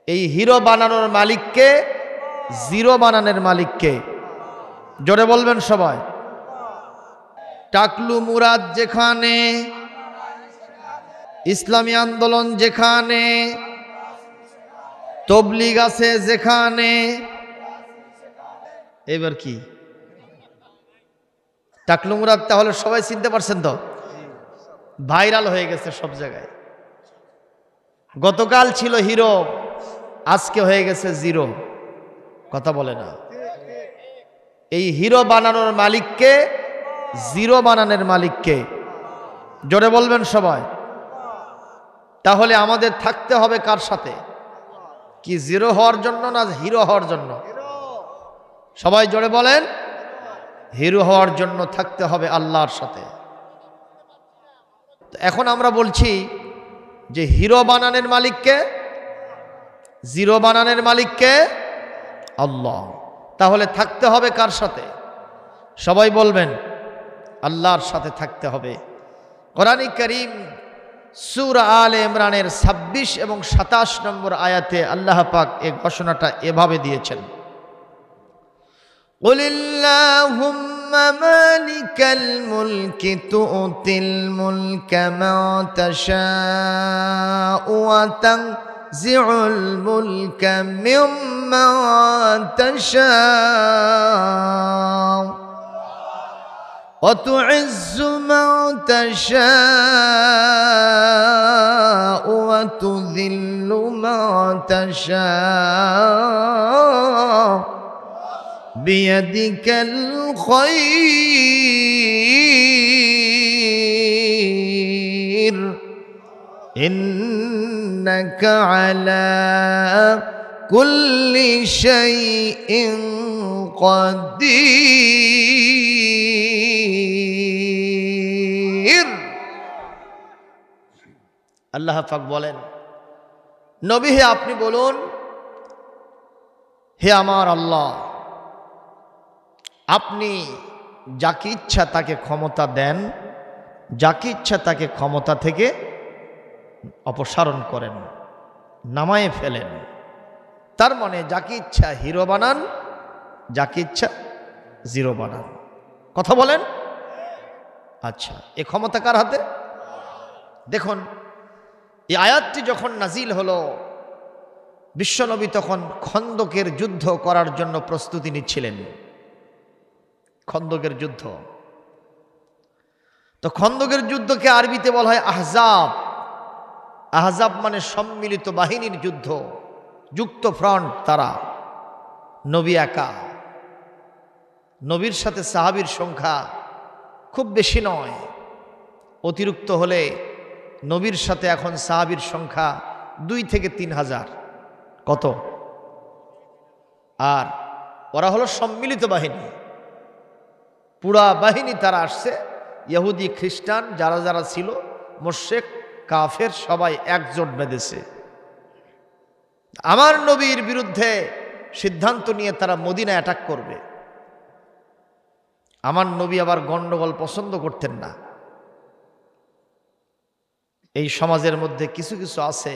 এই হিরো বানানোর মালিককে, জিরো বানানোর মালিককে? জোরে বলবেন সবাই। টাকলু মুরাদ যেখানে, ইসলামী আন্দোলন যেখানে, তবলিগ আছে যেখানে, এবার কি টাকলু মুরাদ তাহলে সবাই চিনতে পারছেন তো? ভাইরাল হয়ে গেছে সব জায়গায়। গতকাল ছিল হিরো, আজকে হয়ে গেছে জিরো। কথা বলে না। এই হিরো বানানোর মালিককে, জিরো বানানোর মালিককে? জোরে বলবেন সবাই। তাহলে আমাদের থাকতে হবে কার সাথে? কি জিরো হওয়ার জন্য না হিরো হওয়ার জন্য? সবাই জোরে বলেন। হিরো হওয়ার জন্য থাকতে হবে আল্লাহর সাথে। এখন আমরা বলছি যে হিরো বানানোর মালিককে, জিরো বানানোর মালিককে? আল্লাহ। তাহলে থাকতে হবে কার সাথে? সবাই বলবেন আল্লাহর সাথে থাকতে হবে। কোরআনে কারীম সূরা আলে ইমরানের 26 এবং 27 নম্বর আয়াতে আল্লাহ পাক এই ঘোষণাটা এভাবে দিয়েছেন, কুলিল্লাহুম্মা মালিকাল মুলকি তুতিল মুলকা মা তাশাউ ওয়া তানজিউল মুলকা মিম্মা তাশাউ وتعز من تشاء وتذل من تشاء بيدك الخير إنك على كل شيء قدير। আল্লাহ পাক বলেন, নবী হে আপনি বলুন, হে আমার আল্লাহ, আপনি যাকে ইচ্ছা তাকে ক্ষমতা দেন, যাকে ইচ্ছা তাকে ক্ষমতা থেকে অপসারণ করেন, নামায়ে ফেলেন। তার মানে যাকে ইচ্ছা হিরো বানান, যাকে ইচ্ছা জিরো বানান। কথা বলেন। আচ্ছা, এ ক্ষমতা কার হাতে? দেখুন, এই আয়াতটি যখন নাজিল হলো, বিশ্বনবী তখন খন্দকের যুদ্ধ করার জন্য প্রস্তুতি নিচ্ছিলেন। খন্দকের যুদ্ধ, তো খন্দকের যুদ্ধকে আরবিতে বলা হয় আহজাব। আহজাব মানে সম্মিলিত বাহিনীর যুদ্ধ, যুক্ত ফ্রন্ট। তারা, নবী একা। নবীর সাথে সাহাবীর সংখ্যা খুব বেশি নয়, অতিরিক্ত হলে নবীর সাথে এখন সাহাবীর সংখ্যা 2 থেকে 3 হাজার। কত? আর ওরা হলো সম্মিলিত বাহিনী, পুরা বাহিনী তারা আসছে। ইহুদি খ্রিস্টান যারা যারা ছিল, মুশরিক কাফের, সবাই একজোট বেঁধেছে আমার নবীর বিরুদ্ধে। সিদ্ধান্ত নিয়ে তারা মদিনা অ্যাটাক করবে। আমার নবী আবার গন্ডগোল পছন্দ করতেন না। এই সমাজের মধ্যে কিছু কিছু আছে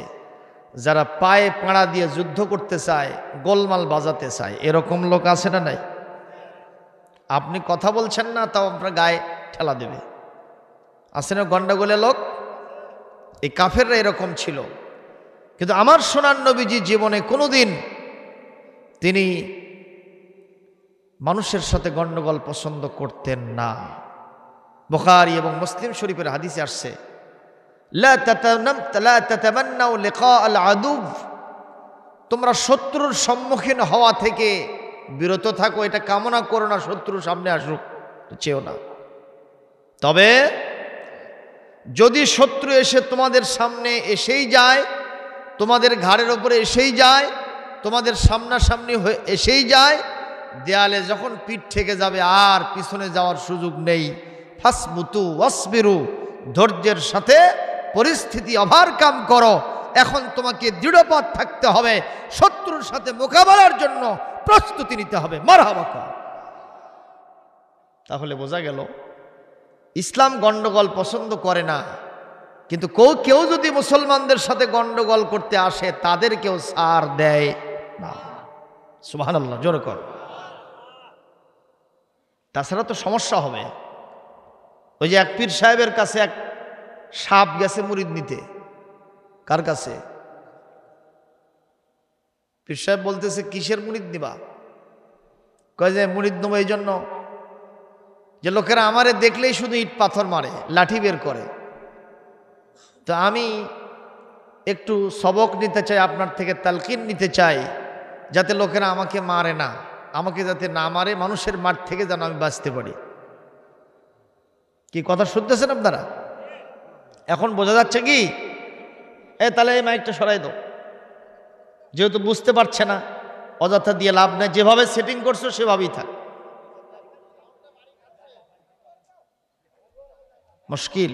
যারা পায়ে পাড়া দিয়ে যুদ্ধ করতে চায়, গোলমাল বাজাতে চায়। এরকম লোক আছে না নাই? আপনি কথা বলছেন না, তাও আপনার গায়ে ঠেলা দেবে। আছে না গন্ডগোলের লোক? এই কাফেররা এরকম ছিল। কিন্তু আমার সোনার নবীজি জীবনে কোনোদিন তিনি মানুষের সাথে গন্ডগোল পছন্দ করতেন না। বুখারী এবং মুসলিম শরীফের হাদিসে আসছে, লা তাতামান্নাউ লিকা আল আদুব, তোমরা শত্রুর সম্মুখীন হওয়া থেকে বিরত থাকো। এটা কামনা করো না শত্রুর সামনে আসুক, চেও না। তবে যদি শত্রু এসে তোমাদের সামনে এসেই যায়, তোমাদের ঘাড়ের ওপরে এসেই যায়, তোমাদের সামনাসামনি হয়ে এসেই যায়, দেয়ালে যখন পিঠ থেকে যাবে আর পিছনে যাওয়ার সুযোগ নেই, ফাসবুতু ওয়াসবিরু, ধৈর্যের সাথে পরিস্থিতি ওভারকাম করো। এখন তোমাকে দৃঢ়পাত থাকতে হবে, শত্রুর সাথে মোকাবেলার জন্য প্রস্তুতি নিতে হবে। মারহাবা। তাহলে বোঝা গেল ইসলাম গন্ডগোল পছন্দ করে না। কিন্তু কেউ যদি মুসলমানদের সাথে গন্ডগোল করতে আসে তাদেরকেও ছাড় দেয় না। সুবহানাল্লাহ, জোরে কর। তাছাড়া তো সমস্যা হবে। ওই যে এক পীর সাহেবের কাছে এক সাপ গেছে মুরিদ নিতে। কার কাছে? পীর সাহেব বলতেছে কিসের মুরিদ নিবা? কয় যে মুরিদ নেবো এই জন্য যে লোকেরা আমারে দেখলেই শুধু ইট পাথর মারে, লাঠি বের করে। তো আমি একটু সবক নিতে চাই, আপনার থেকে তালকিন নিতে চাই, যাতে লোকেরা আমাকে মারে না, আমাকে যাতে না মারে, মানুষের মার থেকে যেন আমি বাঁচতে পারি। কি কথা শুনতেছেন আপনারা? এখন বোঝা যাচ্ছে কি? তাহলে এই মাইকটা সরাই দাও। যেহেতু বুঝতে পারছে না, অযথা দিয়ে লাভ নেই। যেভাবে সেটিং করছো সেভাবেই থাক। মুশকিল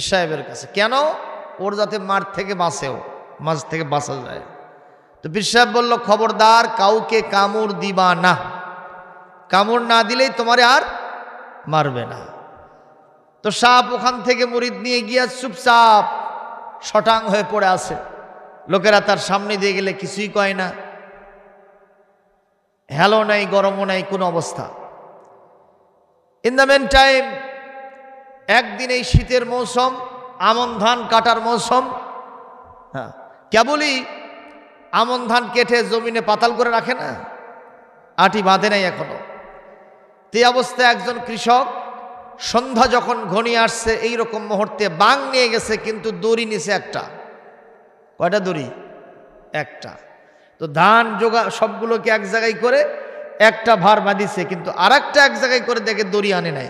সাহেবের কাছে কেন? ওর যাতে মার থেকে বাঁচেও, মাছ থেকে বাঁচা যায়। তো পীর সাহেব বলল, খবরদার কাউকে কামড় দিবা না, কামড় না দিলেই তোমারে আর মারবে না। তো সাপ ওখান থেকে মুরিদ নিয়ে গিয়া চুপচাপ শটাং হয়ে পড়ে আছে। লোকেরা তার সামনে দিয়ে গেলে কিছুই কয় না, হ্যালো নাই, গরমও নাই, কোনো অবস্থা। ইন দ্য মেন টাইম একদিন এই শীতের মৌসুম, আমন ধান কাটার মৌসুম। হ্যাঁ, কেবলই আমন ধান কেটে জমিনে পাতাল করে রাখে না, আটি বাঁধে নাই এখনো। এই অবস্থায় একজন কৃষক সন্ধ্যা যখন ঘনিয়ে আসছে, এইরকম মুহূর্তে বাং নিয়ে গেছে, কিন্তু দড়ি নিছে একটা। কয়টা দড়ি? একটা। তো ধান জোগা সবগুলোকে এক জায়গায় করে একটা ভার বাঁধিছে, কিন্তু আর একটা এক জায়গায় করে দেখে দড়ি আনে নাই।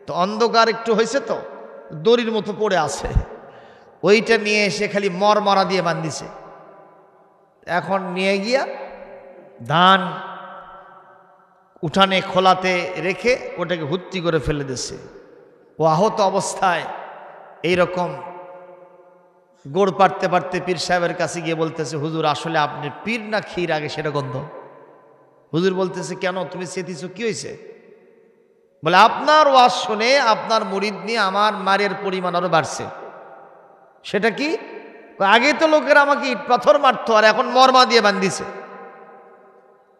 তো অন্ধকার একটু হয়েছে, তো দড়ির মতো পড়ে আছে, ওইটা নিয়ে এসে খালি মরমরা দিয়ে বাঁধিছে। এখন নিয়ে গিয়া ধান উঠানে খোলাতে রেখে ওটাকে হুত্তি করে ফেলে দিছে। ও আহত অবস্থায় এইরকম গোড় পাড়তে পারতে পীর সাহেবের কাছে গিয়ে বলতেছে, হুজুর আসলে আপনি পীর না ক্ষীর আগে সেটা গন্ধ। হুজুর বলতেছে, কেন তুমি চেতিছো, কি হয়েছে? বলে, আপনার ওয়াজ শুনে আপনার মুরিদ নিয়ে আমার মারের পরিমাণ আরো বাড়ছে। সেটা কি? আগে তো লোকেরা আমাকে ইট পাথর মারতো, আর এখন মরমা দিয়ে বান্ধিছে।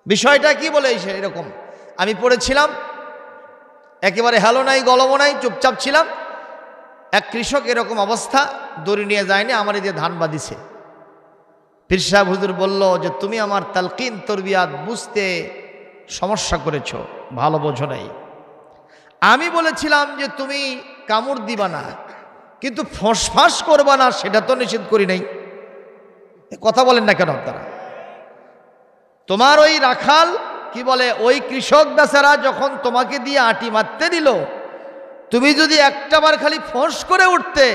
বিষয়টা কি? বলে এরকম আমি পড়েছিলাম, একেবারে হ্যালো নাই, গলমও নাই, চুপচাপ ছিলাম। এক কৃষক এরকম অবস্থা, দড়ি নিয়ে যায়নি, আমার দিয়ে ধান বাঁধিছে। পীর সাহেব হুজুর বলল যে, তুমি আমার তালকিন তরবিয়াত বুঝতে সমস্যা করেছ, ভালো বোঝো নাই। আমি বলেছিলাম যে তুমি কামড় দিবা না, কিন্তু ফোঁসফাঁস করবা না, সেটা তো নিষেধ করি নাই। কথা বলেন না কেন আপনারা? তোমার ওই রাখাল কি বলে, ওই কৃষক বেচারা যখন তোমাকে দিয়ে আটি মারতে দিল, তুমি যদি একটাবার খালি ফোঁস করে উঠতে,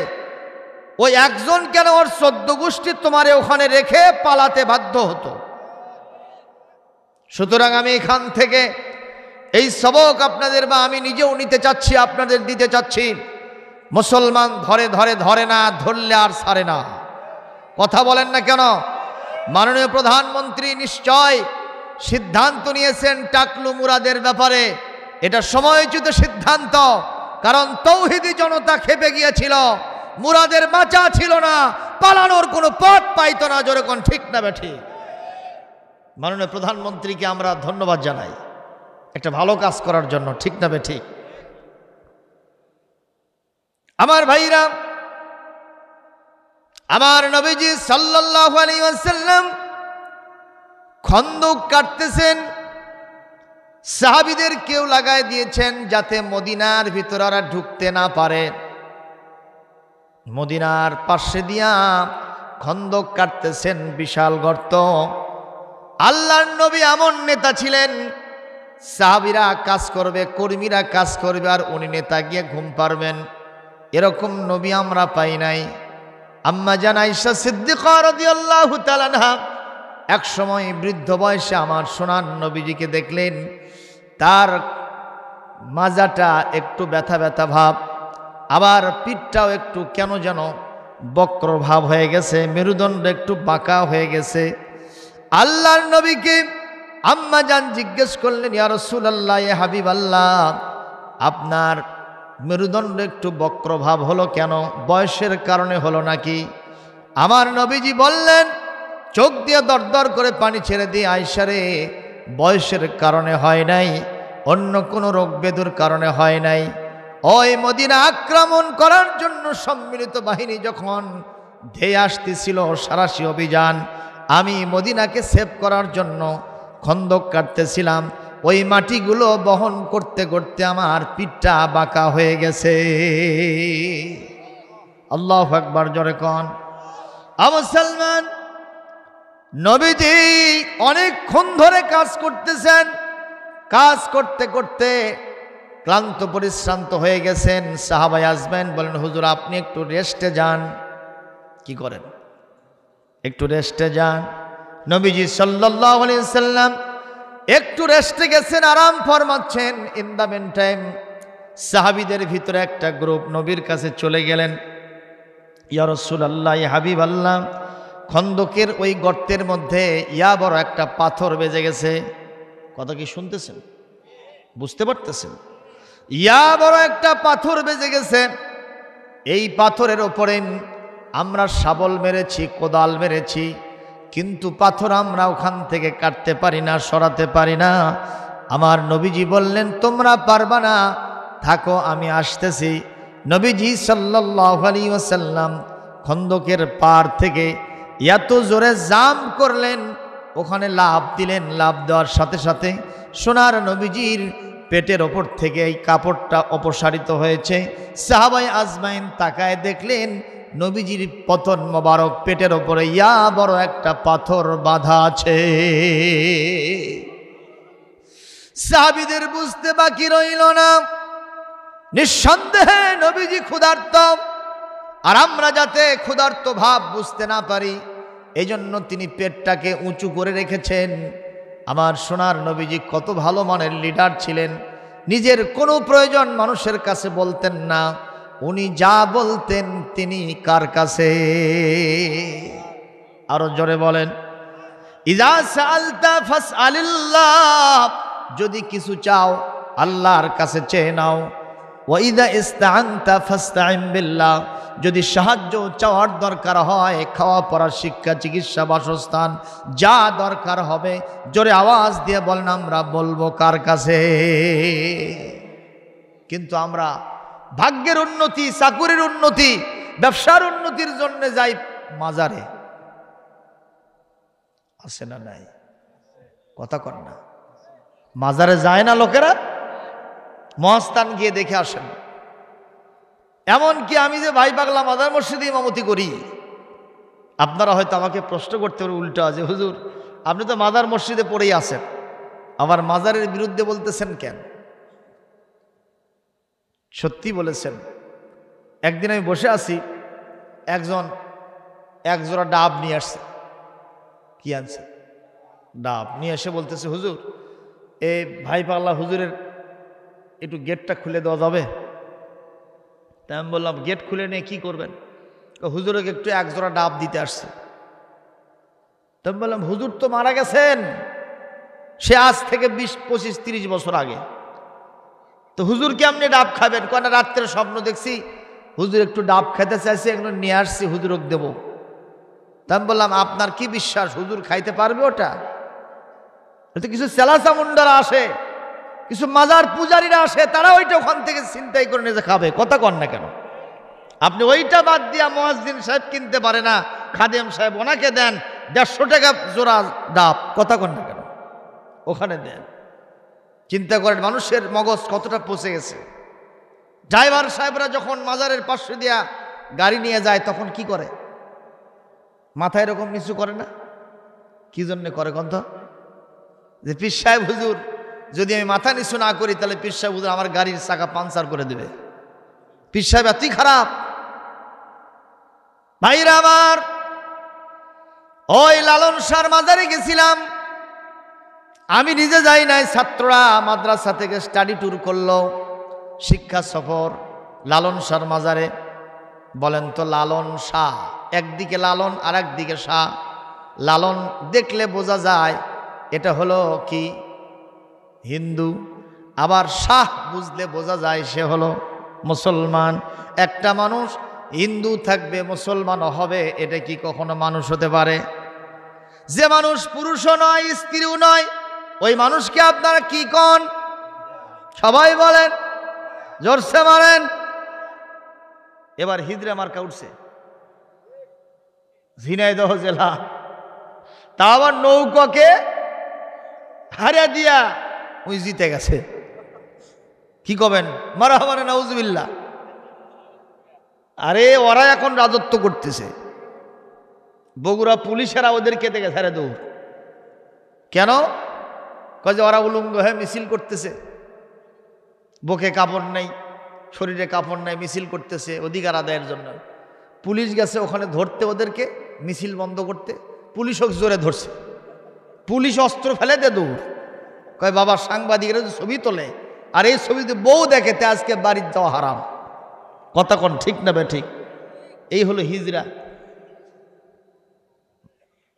ওই একজন কেন ওর 14 গোষ্ঠী তোমারে ওখানে রেখে পালাতে বাধ্য হতো। সুতরাং আমি এখান থেকে এই সবক আপনাদের, বা আমি নিজেও নিতে চাচ্ছি, আপনাদের দিতে চাচ্ছি। মুসলমান ধরে ধরে ধরে না, ধরলে আর ছাড়ে না। কথা বলেন না কেন? মাননীয় প্রধানমন্ত্রী নিশ্চয় সিদ্ধান্ত নিয়েছেন টাকলু মুরাদের ব্যাপারে। এটা সময়োচিত সিদ্ধান্ত, কারণ তৌহিদি জনতা খেপে গিয়েছিল, মুরাদের বাঁচা ছিল না, পালানোর কোনো পথ পাইতো না। যেরকম ঠিক না বেঠি? মাননীয় প্রধানমন্ত্রীকে আমরা ধন্যবাদ জানাই একটা ভালো কাজ করার জন্য, ঠিক না বেঠি? আমার ভাইরা, আমার নবীজি সাল্লাল্লাহু আলাইহি ওয়াসাল্লাম খন্দক কাটতেছেন, সাহাবীদের কেউ লাগায় দিয়েছেন যাতে মদিনার ভিতর আর ঢুকতে না পারে। মদিনার পাশে দিয়া খন্দক কাটতেছেন, বিশাল গর্ত। আল্লাহর নবী এমন নেতা ছিলেন, সাহাবীরা কাজ করবে, কর্মীরা কাজ করবে, আর উনি নেতা গিয়ে ঘুম পারবেন, এরকম নবী আমরা পাই নাই। আম্মা জান আয়েশা সিদ্দিকা রাদিয়াল্লাহু তাআলা আনহা এক সময় বৃদ্ধ বয়সে আমার সোনার নবীজিকে দেখলেন, তার মাজাটা একটু ব্যথা ব্যথা ভাব, আবার পিঠটাও একটু কেন যেন বক্র ভাব হয়ে গেছে, মেরুদণ্ড একটু বাঁকা হয়ে গেছে। আল্লাহর নবীকে আম্মা জান জিজ্ঞেস করলেন, ইয়া রাসূলুল্লাহ, ইয়া হাবিবাল্লাহ, আপনার মেরুদণ্ড একটু বক্রভাব হলো কেন? বয়সের কারণে হলো নাকি? আমার নবীজি বললেন, চোখ দিয়ে দরদর করে পানি ছেড়ে দিয়ে, আয়েশা রে, বয়সের কারণে হয় নাই, অন্য কোনো রোগ বেদুর কারণে হয় নাই। ওই মদিনা আক্রমণ করার জন্য সম্মিলিত বাহিনী যখন ধেয়ে আসতেছিল, সারাশি অভিযান, আমি মদিনাকে সেভ করার জন্য খন্দক কাটতেছিলাম, ওই মাটিগুলো বহন করতে করতে আমার পিঠটা বাঁকা হয়ে গেছে। আল্লাহু আকবার, জোরে কোন। মুসলমান, নবীজি অনেকক্ষণ ধরে কাজ করতেছেন, কাজ করতে করতে ক্লান্ত পরিশ্রান্ত হয়ে গেছেন। সাহাবায়ে আজমাইন বলেন, হুজুর আপনি একটু রেস্টে যান। কি করেন? একটু রেস্টে যান। নবীজি সাল্লাল্লাহু আলাইহি ওয়াসাল্লাম একটু রেস্টে গেছেন, আরাম ফরমাচ্ছেন। ইন দ্য মেন টাইম সাহাবীদের ভিতরে একটা গ্রুপ নবীর কাছে চলে গেলেন, ইয়া রাসূলুল্লাহ, ইয়া হাবিবাল্লাহ, খন্দকের ওই গর্তের মধ্যে ইয়া বড় একটা পাথর বেজে গেছে। কথা কি শুনতেছেন? বুঝতে পারতেছেন? ইয়া বড় একটা পাথর বেজে গেছে। এই পাথরের ওপরে আমরা শাবল মেরেছি, কোদাল মেরেছি, কিন্তু পাথর আমরা ওখান থেকে কাটতে পারি না, সরাতে পারি না। আমার নবীজি বললেন, তোমরা পারবা না, থাকো, আমি আসতেছি। নবীজি সাল্লাল্লাহু আলাইহি ওয়াসাল্লাম খন্দকের পার থেকে এত জোরে জাম্প করলেন, ওখানে লাফ দিলেন। লাফ দেওয়ার সাথে সাথে সোনার নবীজির পেটের ওপর থেকে এই কাপড়টা অপসারিত হয়েছে। সাহাবায়ে আজমাইন তাকায় দেখলেন, নবীজির পতন মোবারক পেটের ওপরে ইয়া বড় একটা পাথর বাঁধা আছে। সাহাবীদের বুঝতে বাকি রইল না, নিঃসন্দেহে নবীজি ক্ষুধার্ত, আর আমরা যাতে ক্ষুধার্ত ভাব বুঝতে না পারি, এজন্য তিনি পেটটাকে উঁচু করে রেখেছেন। আমার সোনার নবীজি কত ভালো মানের লিডার ছিলেন, নিজের কোনো প্রয়োজন মানুষের কাছে বলতেন না, উনি যা বলতেন তিনি কার কাছে? আরো জোরে বলেন, ইযা সাআলতা ফাসআলিল্লাহ, যদি কিছু চাও আল্লাহর কাছে চেয়ে নাও। ওয়া ইযা ইসতাআনতা ফাসতাইন বিল্লাহ, যদি সাহায্য চাওয়ার দরকার হয়, খাওয়া পড়া, শিক্ষা, চিকিৎসা, বাসস্থান, যা দরকার হবে জোরে আওয়াজ দিয়ে বলেন, আমরা বলবো কার কাছে? কিন্তু আমরা ভাগ্যের উন্নতি, চাকুরির উন্নতি, ব্যবসার উন্নতির জন্য যাই মাজারে। আছে না নাই? কথা কর না। মাজারে যায় না লোকেরা? মহাস্থান গিয়ে দেখে আসেন। এমনকি আমি যে ভাই পাগলা মাজার মসজিদে ইমামতি করি, আপনারা হয়তো আমাকে প্রশ্ন করতে পারেন উল্টা, যে হুজুর আপনি তো মাজার মসজিদে পড়েই আছেন, আবার মাজারের বিরুদ্ধে বলতেছেন কেন? সত্যি বলেছেন। একদিন আমি বসে আছি, একজন একজোড়া ডাব নিয়ে আসছে। কি আনছে? ডাব নিয়ে এসে বলতেছে, হুজুর এ ভাই পাগলা হুজুরের একটু গেটটা খুলে দেওয়া যাবে? তাই আমি বললাম, গেট খুলে নিয়ে কি করবেন? হুজুরকে একটু একজোড়া ডাব দিতে আসছে। তো আমি বললাম, হুজুর তো মারা গেছেন, সে আজ থেকে 20, 25, 30 বছর আগে। তো হুজুর কি আপনি ডাব খাবেন? কেন রাত্রে স্বপ্ন দেখছি হুজুর একটু ডাব খেতে চাইছে, এগুলো নিয়ে আসছি, হুজুরকে দেবো। তা আমি বললাম, আপনার কি বিশ্বাস হুজুর খাইতে পারবে ওটা? তো কিছু চেলাচা মুন্ডারা আসে, কিছু মাজার পূজারীরা আসে, তারা ওইটা ওখান থেকে ছিনতাই করে নিয়ে খাবে। কথা কন না কেন? আপনি ওইটা বাদ দিয়া মুয়াজ্জিন সাহেব কিনতে পারে না, খাদেম সাহেব ওনাকে দেন 150 টাকা জোড়া ডাব। কথা কন না কেন? ওখানে দেন। চিন্তা করেন মানুষের মগজ কতটা পচে গেছে। ড্রাইভার সাহেবরা যখন মাজারের পাশে দিয়া গাড়ি নিয়ে যায় তখন কি করে? মাথায় এরকম কিছু করে না? কি জন্য করে কন্ত? যে পীর সাহেব হুজুর যদি আমি মাথা নিচু না করি তাহলে পীর সাহেব হুজুর আমার গাড়ির চাকা পাঞ্চার করে দেবে। পীর সাহেব এতই খারাপ। ভাইরা আমার, ওই লালন শাহর মাজারে গেছিলাম, আমি নিজে যাই নাই, ছাত্ররা মাদ্রাসা থেকে স্টাডি ট্যুর করলো, শিক্ষা সফর লালন শাহর মাজারে। বলেন তো, লালন শাহ, একদিকে লালন আর একদিকে শাহ। লালন দেখলে বোঝা যায় এটা হলো কি হিন্দু, আবার শাহ বুঝলে বোঝা যায় সে হলো মুসলমান। একটা মানুষ হিন্দু থাকবে মুসলমান হবে, এটা কি কখনো মানুষ হতে পারে? যে মানুষ পুরুষও নয় স্ত্রীও নয়, ওই মানুষকে আপনারা কি কন? সবাই বলেন, জোরসে মারেন। এবার হিজড়া মার্কা উঠছে ঝিনাইদহ জেলা, তা আবার নৌকাকে হারিয়ে দিয়া ওই জিতে গেছে। কি করবেন? মারহাবা নাউজুবিল্লাহ। আরে ওরা এখন রাজত্ব করতেছে। বগুড়া পুলিশেরা ওদের কেটে গেছে রে দৌড়। কেন? কয়ে যে ওরা উলঙ্গ হয়ে মিছিল করতেছে, বুকে কাপড় নেই, শরীরে কাপড় নেই, মিছিল করতেছে অধিকার আদায়ের জন্য। পুলিশ গেছে ওখানে ধরতে ওদেরকে, মিছিল বন্ধ করতে। পুলিশও জোরে ধরছে, পুলিশ অস্ত্র ফেলে দে দৌড়। কয় বাবা সাংবাদিকরা ছবি তোলে, আর এই ছবিতে বউ দেখে, তে আজকে বাড়ির যাওয়া হারাম। কথা কোন ঠিক না বে ঠিক? এই হলো হিজরা।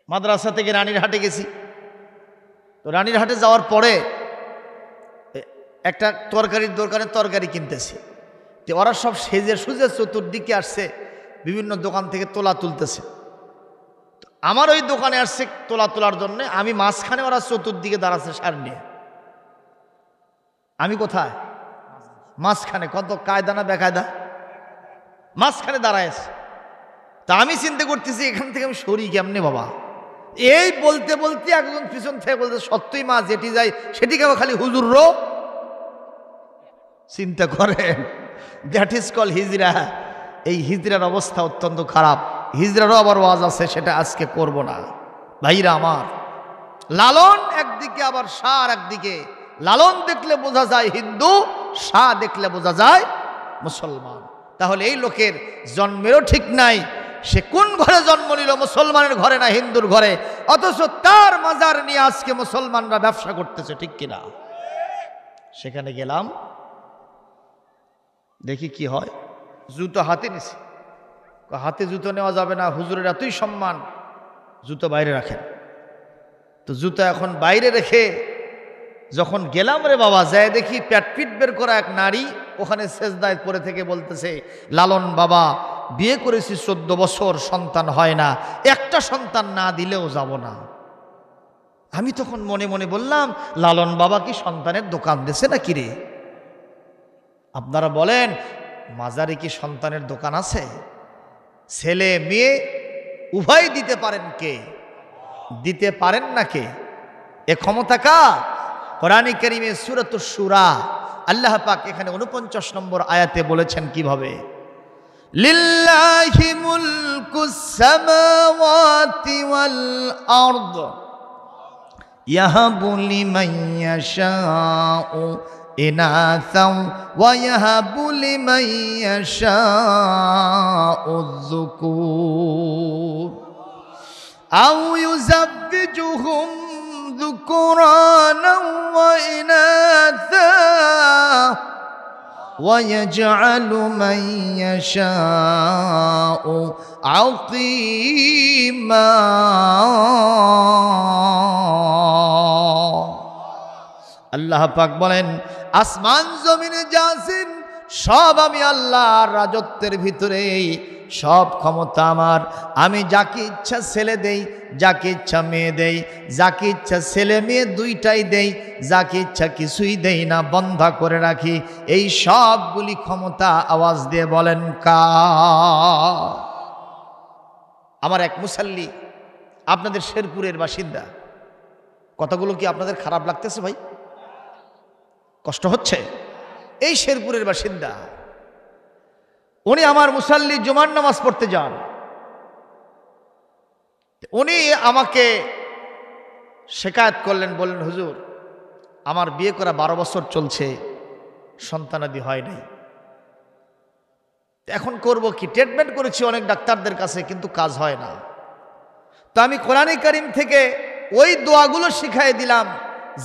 মাদ্রাসা থেকে রানীরহাটে গেছি, তো রানীরহাটে যাওয়ার পরে একটা তরকারির দোকানে তরকারি কিনতেছি। তো ওরা সব সেজে সুজে চতুর্দিকে আসছে, বিভিন্ন দোকান থেকে তোলা তুলতেছে। আমার ওই দোকানে আসছে তোলা তোলার জন্য, আমি মাঝখানে, ওরা চতুর্দিকে দাঁড়াচ্ছে সার নিয়ে। আমি কোথায়? মাঝখানে। কত কায়দা না বেকায়দা! মাঝখানে দাঁড়ায় আছে। তা আমি চিন্তা করতেছি এখান থেকে আমি সরি কেমনে বাবা। এই বলতে বলতে একজন পিছন থেকে বলতে, সত্যই মা যেটি যায় সেটিকে খালি হুজুর রো। চিন্তা করেন, দ্যাট ইজ কল হিজরা। এই হিজরার অবস্থা অত্যন্ত খারাপ। হিজরারও আবার ওয়াজ আছে, সেটা আজকে করব না। ভাইরা আমার, লালন একদিকে আবার শাহ একদিকে। লালন দেখলে বোঝা যায় হিন্দু, শাহ দেখলে বোঝা যায় মুসলমান। তাহলে এই লোকের জন্মেরও ঠিক নাই, সে কোন ঘরে জন্ম নিল, মুসলমানের ঘরে না হিন্দুর ঘরে, অথচ তার মাজার নিয়ে আজকে মুসলমানরা ব্যবসা করতেছে, ঠিক কিনা? সেখানে গেলাম, দেখি কি হয়। জুতো হাতে নিছি। হাতে জুতো নেওয়া যাবে না, হুজুরের এতই সম্মান, জুতো বাইরে রাখেন। তো জুতো এখন বাইরে রেখে যখন গেলাম রে বাবা, যায় দেখি পেট বের করা এক নারী ওখানে সেজদায় পড়ে থেকে বলতেছে, লালন বাবা বিয়ে করেছি 14 বছর, সন্তান হয় না, একটা সন্তান না দিলেও যাব না। আমি তখন মনে মনে বললাম, লালন বাবা কি সন্তানের দোকান দিছে না কিরে? আপনারা বলেন, মাজারে কি সন্তানের দোকান আছে? ছেলে মেয়ে উভয় দিতে পারেন কে? দিতে পারেন না কে? এ ক্ষমতা কার? কোরআন কারীমে সূরাতুশ শূরা আল্লাহ পাক এখানে 49 নম্বর আয়াতে বলেছেন কিভাবে, লিল্লাহি মুলকুস সামাওয়াতি ওয়াল আরদ ইয়াহাবু লিমান ইয়াশাউ ইনাসাও ওয়া ইয়াহাবু লিমান ইয়াশাউ যুকুর আও ইউযাব্বিজুহুম ذكرانا وإناثا ويجعل من يشاء عقيما। আল্লাহ পাক বলেন, আসমান জমিনে যা আছে সব আমি আল্লাহর রাজত্বের ভিতরে, সব ক্ষমতা আমার। আমি যাকে ইচ্ছা ছেলে দেই, যাকে ইচ্ছা মেয়ে দেই, যাকে ইচ্ছা ছেলে মেয়ে দুইটাই দেই, যাকে ইচ্ছা কিছুই দেই না, বন্ধা করে রাখি। এই সবগুলি ক্ষমতা আওয়াজ দিয়ে বলেন কার? আমার এক মুসাল্লি, আপনাদের শেরপুরের বাসিন্দা। কথাগুলো কি আপনাদের খারাপ লাগতেছে ভাই? কষ্ট হচ্ছে? এই শেরপুরের বাসিন্দা, উনি আমার মুসাল্লি, জুমার নামাজ পড়তে যান। উনি আমাকে শিকায়ত করলেন, বললেন হুজুর আমার বিয়ে করা 12 বছর চলছে, সন্তানাদি হয় নাই, এখন করব কি? ট্রিটমেন্ট করেছি অনেক ডাক্তারদের কাছে, কিন্তু কাজ হয় না। তো আমি কোরআনে কারীম থেকে ওই দোয়াগুলো শিখাই দিলাম,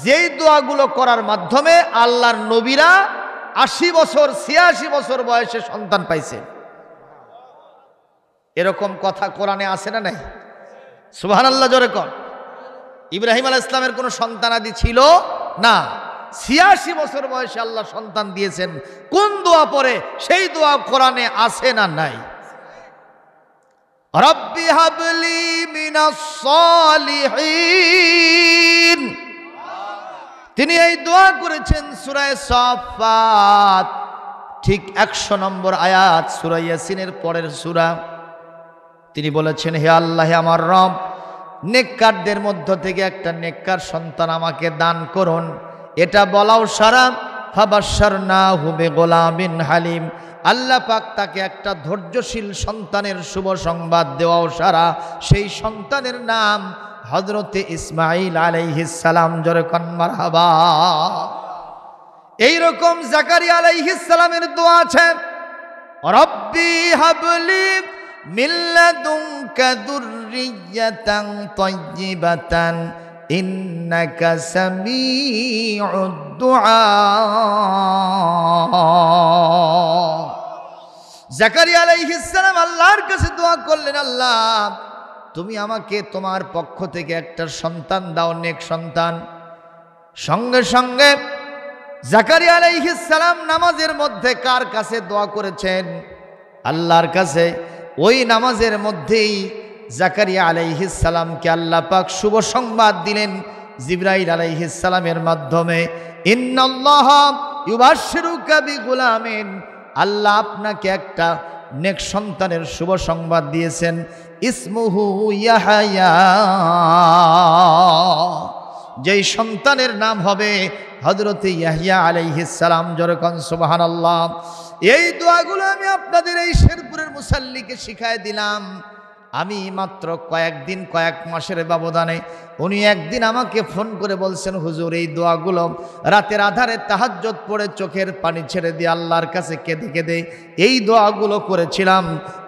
যেই দোয়াগুলো করার মাধ্যমে আল্লাহর নবীরা 80 বছর 86 বছর বয়সে সন্তান পাইছে। এরকম কথা কোরআনে আছে না নাই? সুবহানাল্লাহ জোরে কর। ইব্রাহিম আলাইহিস সালামের কোনো সন্তানাদি ছিল না, 86 বছর বয়সে আল্লাহ সন্তান দিয়েছেন। কোন দোয়া পড়ে? সেই দোয়া কোরআনে আছে না নাই? রব্বি হাবলি মিনাস সালিহিন, তিনি এই দোয়া করেছেন সূরা সাফফাত ঠিক 100 নম্বর আয়াত সূরা ইয়াসিনের পরের সূরা। তিনি বলেছেন, হে আল্লাহ, হে আমার রব, নেককারদের মধ্য থেকে একটা নেককার সন্তান আমাকে দান করুন। এটা বলাও সারা ফাবাশশারনাহু বিগুলামিন হালিম, আল্লাহ পাক তাকে একটা ধৈর্যশীল সন্তানের শুভ সংবাদ দেওয়াও সারা। সেই সন্তানের নাম হযরতে ইসমাঈল আলাইহিস সালাম। জোরে কোন মারহাবা। এইরকম জাকারিয়া আলাইহিস সালামের দোয়া আছে, রব্বি হাবলি মিন লাদুনকা যুররিয়াতান তাইয়্যিবাতান ইন্নাকা সামিউদ দুআ। জাকারিয়া আলাইহিস সালাম আল্লাহর কাছে দোয়া করলেন, আল্লাহ তুমি আমাকে তোমার পক্ষ থেকে একটা সন্তান দাও, নেক সন্তান। সঙ্গে সঙ্গে জাকারিয়া আলাইহিস সালাম নামাজের মধ্যে কার কাছে দোয়া করেছেন? আল্লাহর কাছে। ওই নামাজের মধ্যেই জাকারিয়া আলাইহিস সালামকে আল্লাহ পাক শুভ সংবাদ দিলেন জিবরাইল আলাইহিস সালামের মাধ্যমে, ইন্নাল্লাহা ইউবাশশিরুকা বিগুলামিন, আল্লাহ আপনাকে একটা নেক সন্তানের শুভ সংবাদ দিয়েছেন, ইসমুহু ইয়াহইয়া, যেই সন্তানের নাম হবে হযরতে ইয়াহইয়া আলাইহিস সালাম। জোরে কোন সুবহানাল্লাহ। এই দোয়াগুলো আমি আপনাদের এই শেরপুরের মুসাল্লিকে শিখায় দিলাম। আমি মাত্র কয়েকদিন, কয়েক মাসের ব্যবধানে উনি একদিন আমাকে ফোন করে বলছেন, হুজুর এই দোয়াগুলো রাতের আধারে তাহাজ্জুদ পড়ে চোখের পানি ছেড়ে দিয়ে আল্লাহর কাছে কেঁদে কেঁদে এই দোয়াগুলো করেছিলাম।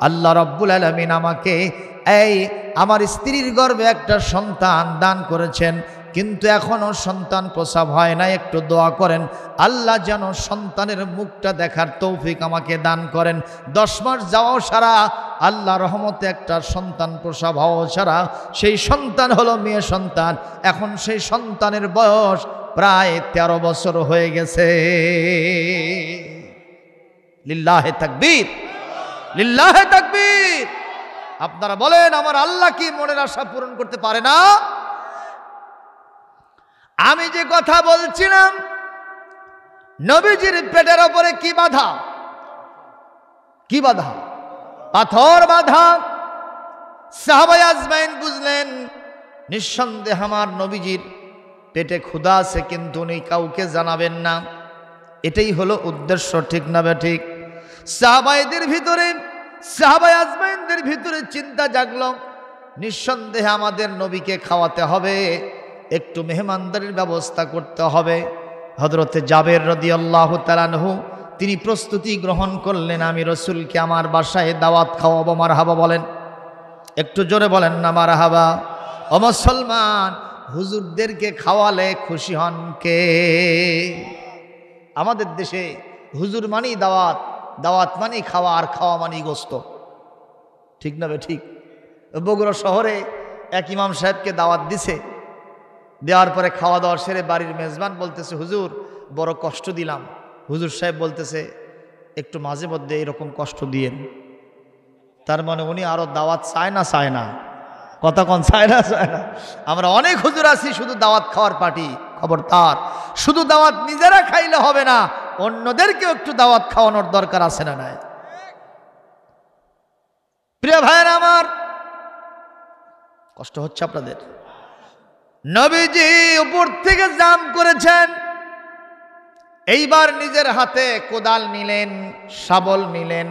আল্লাহ রাব্বুল আলামিন আমাকে এই আমার স্ত্রীর গর্ভে একটা সন্তান দান করেছেন, কিন্তু এখনও সন্তান প্রসব হয় না। একটু দোয়া করেন আল্লাহ যেন সন্তানের মুখটা দেখার তৌফিক আমাকে দান করেন। 10 মাস যাওয়াও সারা, আল্লাহ রহমতে একটা সন্তান প্রসব হওয়া সারা। সেই সন্তান হলো মেয়ে সন্তান। এখন সেই সন্তানের বয়স প্রায় 13 বছর হয়ে গেছে। লিল্লাহে তাকবীর, লিল্লাহে তাকবীর। আপনারা বলেন, আমার আল্লাহ কি মনের আশা পূরণ করতে পারে না? আমি যে কথা বলছিলাম, নবীজির পেটের ওপরে কি বাধা? কি বাধা? পাথর বাধা। সাহাবায়ে আজমাইন বুঝলেন, নিঃসন্দেহে আমার নবীজির পেটে ক্ষুধা আছে, কিন্তু উনি কাউকে জানাবেন না। এটাই হলো উদ্দেশ্য, ঠিক না বেঠিক? সাহাবায়েদের ভিতরে, সাহাবায়ে আজমাইনদের ভিতরে চিন্তা জাগলো, নিঃসন্দেহে আমাদের নবীকে খাওয়াতে হবে, একটু মেহমানদারির ব্যবস্থা করতে হবে। হযরতে জাবের রাদিয়াল্লাহু তাআলা আনহু তিনি প্রস্তুতি গ্রহণ করলেন, আমি রাসূলকে আমার বাসায় দাওয়াত খাওয়াবো। মারহাবা বলেন, একটু জোরে বলেন না মারহাবা। ও মুসলমান, হুজুরদেরকে খাওয়ালে খুশি হন কে? আমাদের দেশে হুজুর মানি দাওয়াত, দাওয়াত মানি খাওয়া, আর খাওয়া মানি গোস্ত, ঠিক না বে ঠিক? বগুড়া শহরে এক ইমাম সাহেবকে দাওয়াত দিছে, দেওয়ার পরে খাওয়া দাওয়া সেরে বাড়ির মেজবান বলতেছে, হুজুর বড় কষ্ট দিলাম। হুজুর সাহেব বলতেছে, একটু মাঝে মধ্যে এরকম কষ্ট দিয়েন। তার মানে উনি আরো দাওয়াত চায় না? চায় না? কথা কোন চায় না? চায় না। আমরা অনেক হুজুর আছি শুধু দাওয়াত খাওয়ার পার্টি। খবরদার, শুধু দাওয়াত নিজেরা খাইলে হবে না, অন্যদেরকেও একটু দাওয়াত খাওয়ানোর দরকার আছে না নাই? প্রিয় ভাইয়েরা আমার, কষ্ট হচ্ছে আপনাদের? নবীজি উপর থেকে জাম করেছেন, এইবার নিজের হাতে কোদাল নিলেন, শাবল নিলেন,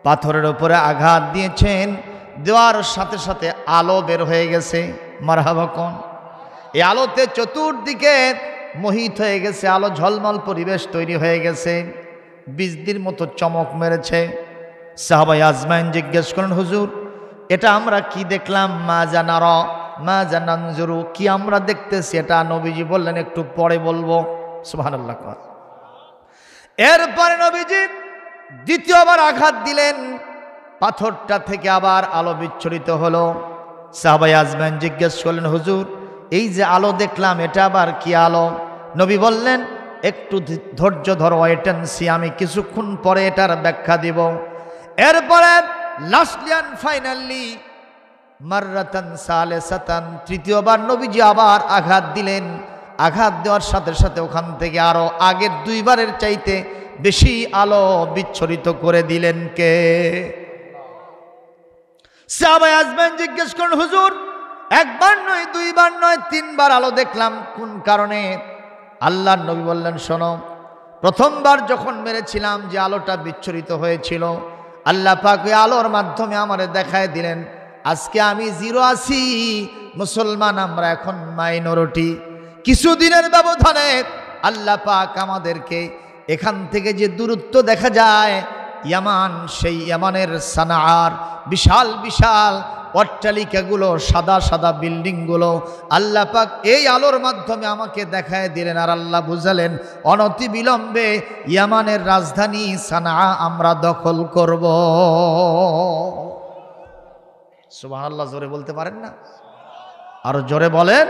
পাথরের উপরে আঘাত দিয়েছেন। দেওয়ার সাথে সাথে আলো বের হয়ে গেছে। মারহাবা কোন? এই আলোতে চতুর্দিকে মোহিত হয়ে গেছে, আলো ঝলমল পরিবেশ তৈরি হয়ে গেছে, বিজলির মতো চমক মেরেছে। সাহাবায়ে আজমাইন জিজ্ঞেস করেন, হুজুর এটা আমরা কি দেখলাম? মা জানারা মা জানানজুরু, কি আমরা দেখতেছি এটা? নবীজি বললেন, একটু পরে বলবো। সুবহানাল্লাহ। এরপরে নবীজি দ্বিতীয়বার আঘাত দিলেন, পাথরটা থেকে আবার আলো বিচ্ছুরিত হলো। সাহাবায়ে আজমাইন জিজ্ঞেস করলেন, হুজুর এই যে আলো দেখলাম এটা আবার কি আলো? নবী বললেন, একটু ধৈর্য ধরো, ওয়েট এন্ড সি, আমি কিছুক্ষণ পরে এটার ব্যাখ্যা দিব। এরপরে লাস্টলি অ্যান্ড ফাইনালি মাররাতান সালেসাতান, তৃতীয়বার নবীজি আবার আঘাত দিলেন। আঘাত দেওয়ার সাথে সাথে ওখান থেকে আরো আগের দুইবারের চাইতে বেশি আলো বিচ্ছরিত করে দিলেন কে? সাহাবায়ে আজমাইন জিজ্ঞেস করেন, হুজুর একবার নয়, দুইবার নয়, তিনবার আলো দেখলাম, কোন কারণে? আল্লাহর নবী বললেন, শোনো, প্রথমবার যখন মেরেছিলাম যে আলোটা বিচ্ছরিত হয়েছিল, আল্লাহ পাক ওই আলোর মাধ্যমে আমারে দেখায় দিলেন আজকে আমি জিরো আছি, মুসলমান আমরা এখন মাইনরিটি। কিছুদিনের ব্যবধানে আল্লাহ পাক আমাদেরকে এখান থেকে যে দূরত্ব দেখা যায় ইয়ামান, সেই ইয়ামানের সানাআর বিশাল বিশাল অট্টালিকাগুলো, সাদা সাদা বিল্ডিংগুলো আল্লাহ পাক এই আলোর মাধ্যমে আমাকে দেখায় দিলেন। আর আল্লাহ বুঝালেন অনতি বিলম্বে ইয়ামানের রাজধানী সানাআ আমরা দখল করব। সুবহানাল্লাহ, জোরে বলতে পারেন না? আরো জোরে বলেন।